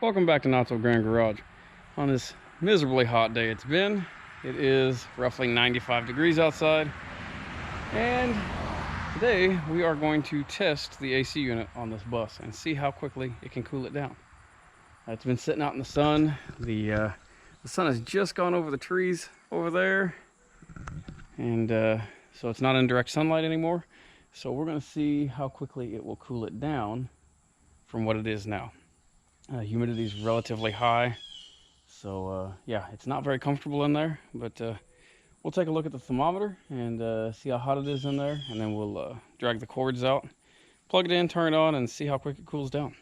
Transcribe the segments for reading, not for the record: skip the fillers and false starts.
Welcome back to Not So Grand Garage. On this miserably hot day it's been, it is roughly 95 degrees outside, and today we are going to test the AC unit on this bus and see how quickly it can cool it down. It's been sitting out in the sun. The sun has just gone over the trees over there, and so it's not in direct sunlight anymore. So we're going to see how quickly it will cool it down from what it is now. Humidity is relatively high, so yeah, it's not very comfortable in there, but we'll take a look at the thermometer and see how hot it is in there, and then we'll drag the cords out, plug it in, turn it on, and see how quick it cools down.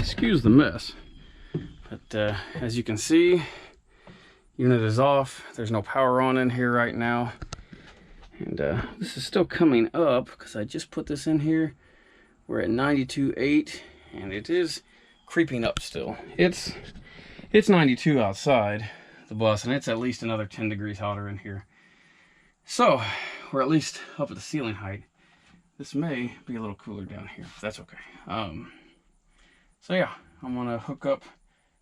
Excuse the mess, but as you can see, unit is off. There's no power on in here right now, and this is still coming up because I just put this in here. We're at 92.8, and it is creeping up still. It's 92 outside the bus, and it's at least another 10 degrees hotter in here. So we're at least up at the ceiling height. This may be a little cooler down here, but that's okay. So yeah, I'm gonna hook up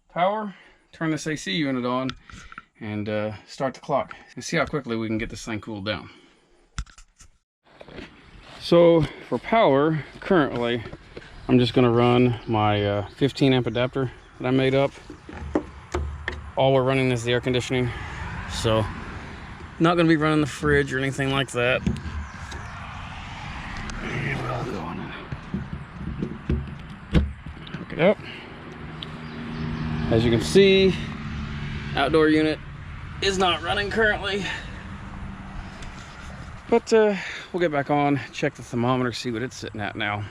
power, turn this AC unit on, and start the clock and see how quickly we can get this thing cooled down. So for power, currently, I'm just gonna run my 15 amp adapter that I made up. All we're running is the air conditioning, so not gonna be running the fridge or anything like that. Yep. As you can see, outdoor unit is not running currently, but we'll get back on, check the thermometer, see what it's sitting at now,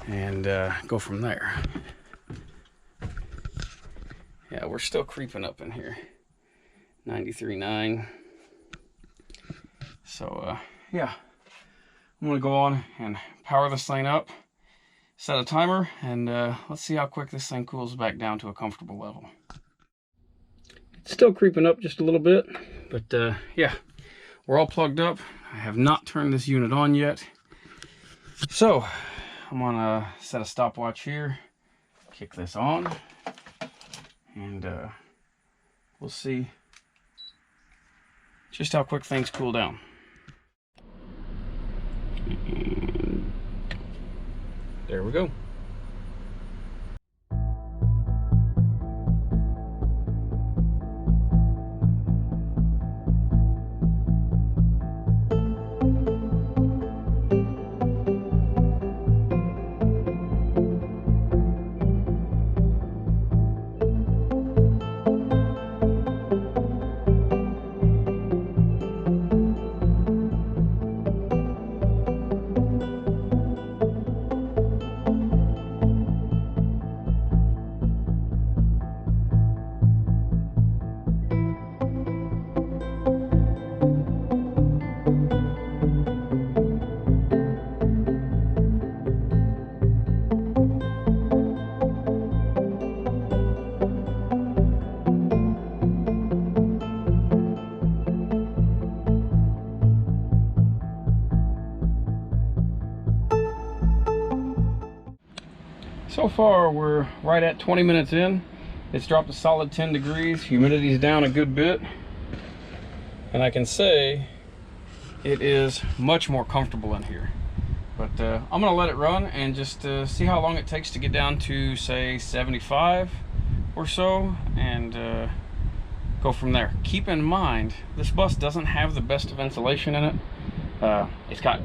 and go from there. Yeah, we're still creeping up in here, 93.9. So yeah, I'm gonna go on and power this thing up, set a timer, and let's see how quick this thing cools back down to a comfortable level. It's still creeping up just a little bit, but yeah, we're all plugged up. I have not turned this unit on yet. So I'm gonna set a stopwatch here, kick this on, and we'll see just how quick things cool down. There we go. So far, we're right at 20 minutes in. It's dropped a solid 10 degrees. Humidity's down a good bit. And I can say it is much more comfortable in here. But I'm gonna let it run and just see how long it takes to get down to, say, 75 or so, and go from there. Keep in mind, this bus doesn't have the best of insulation in it. It's got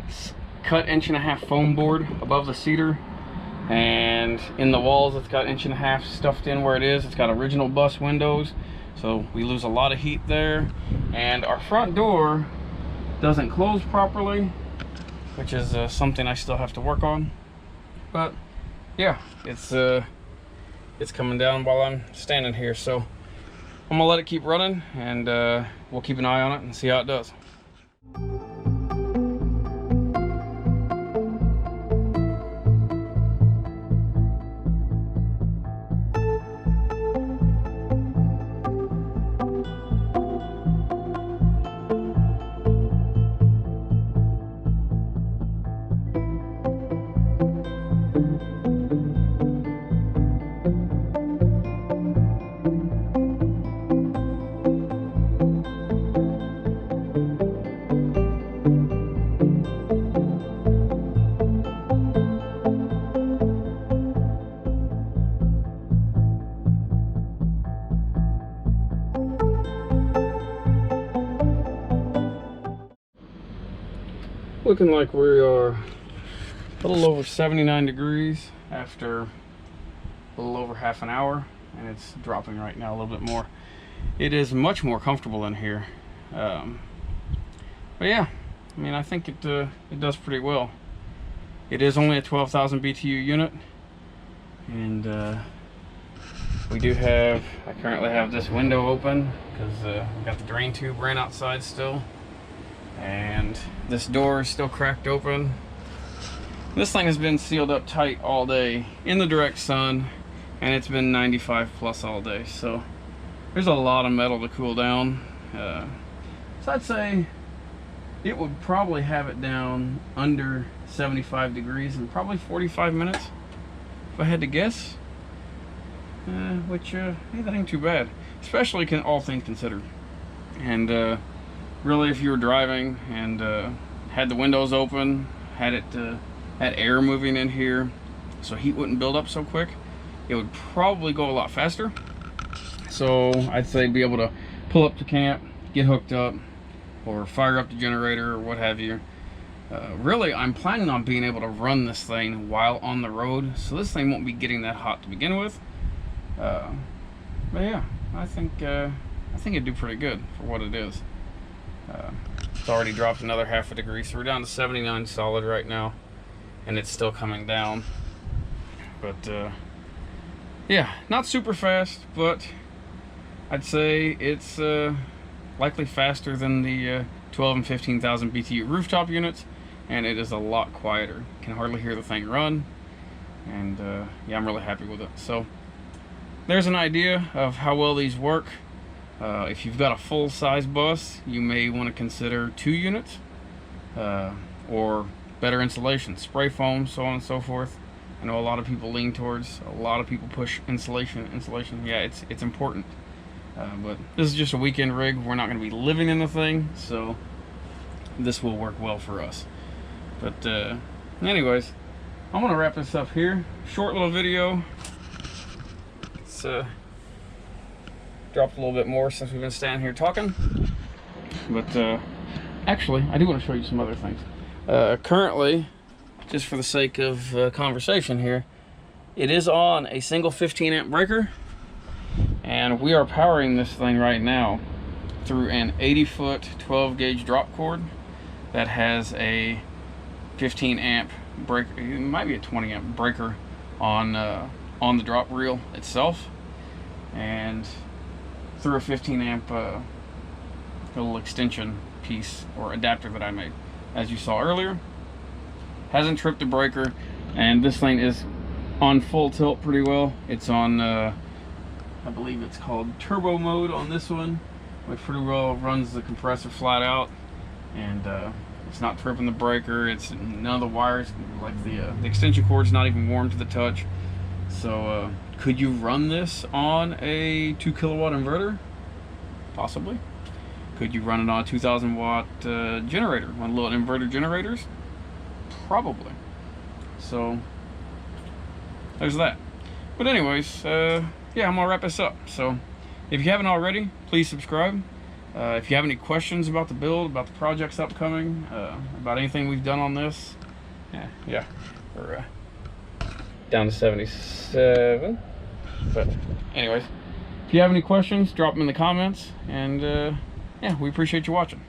cut 1.5-inch foam board above the seater, and in the walls it's got 1.5 inch stuffed in where it is. It's got original bus windows, so we lose a lot of heat there. And our front door doesn't close properly, which is something I still have to work on. But yeah, it's coming down while I'm standing here. So I'm gonna let it keep running, and we'll keep an eye on it and see how it does. Looking like we are a little over 79 degrees after a little over half an hour, and it's dropping right now a little bit more. It is much more comfortable in here, but yeah, I mean, I think it does pretty well. It is only a 12,000 BTU unit, and we do have, I currently have this window open because we got the drain tube ran outside still. And this door is still cracked open. This thing has been sealed up tight all day in the direct sun, and it's been 95 plus all day, so there's a lot of metal to cool down. So I'd say it would probably have it down under 75 degrees in probably 45 minutes if I had to guess, which hey, that ain't too bad, especially all things considered. And really, if you were driving and had the windows open, had air moving in here so heat wouldn't build up so quick, it would probably go a lot faster. So I'd say be able to pull up to camp, get hooked up, or fire up the generator or what have you. Really, I'm planning on being able to run this thing while on the road, so this thing won't be getting that hot to begin with. But yeah, I think it'd do pretty good for what it is. It's already dropped another half a degree, so we're down to 79 solid right now, and it's still coming down. But yeah, not super fast, but I'd say it's likely faster than the 12 and 15,000 BTU rooftop units, and it is a lot quieter. Can hardly hear the thing run, and yeah, I'm really happy with it. So there's an idea of how well these work. If you've got a full-size bus, you may want to consider 2 units, or better insulation, spray foam, so on and so forth. I know a lot of people lean towards, a lot of people push insulation. Yeah, it's important. But this is just a weekend rig. We're not going to be living in the thing, so this will work well for us. But anyways, I'm going to wrap this up here. Short little video. It's dropped a little bit more since we've been standing here talking, but actually I do want to show you some other things. Currently, just for the sake of conversation here, it is on a single 15 amp breaker, and we are powering this thing right now through an 80-foot 12 gauge drop cord that has a 15 amp breaker. It might be a 20 amp breaker on the drop reel itself, and through a 15 amp little extension piece or adapter that I made, as you saw earlier. Hasn't tripped the breaker, and this thing is on full tilt pretty well. It's on I believe it's called turbo mode on this one, which pretty well runs the compressor flat out, and it's not tripping the breaker. It's none of the wires, like the extension cord's not even warm to the touch. So could you run this on a 2 kilowatt inverter? Possibly. Could you run it on a 2,000 watt generator, one of the little inverter generators? Probably. So there's that. But anyways, yeah, I'm gonna wrap this up. So if you haven't already, please subscribe. If you have any questions about the build, about the projects upcoming, about anything we've done on this, yeah, we're down to 77. But anyways, if you have any questions, drop them in the comments, and yeah, we appreciate you watching.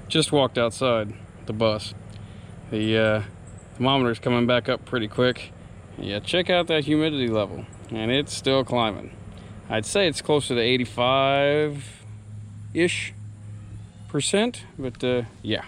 Just walked outside the bus. The Thermometer's coming back up pretty quick. Yeah, check out that humidity level, and it's still climbing. I'd say it's closer to 85-ish %, but yeah.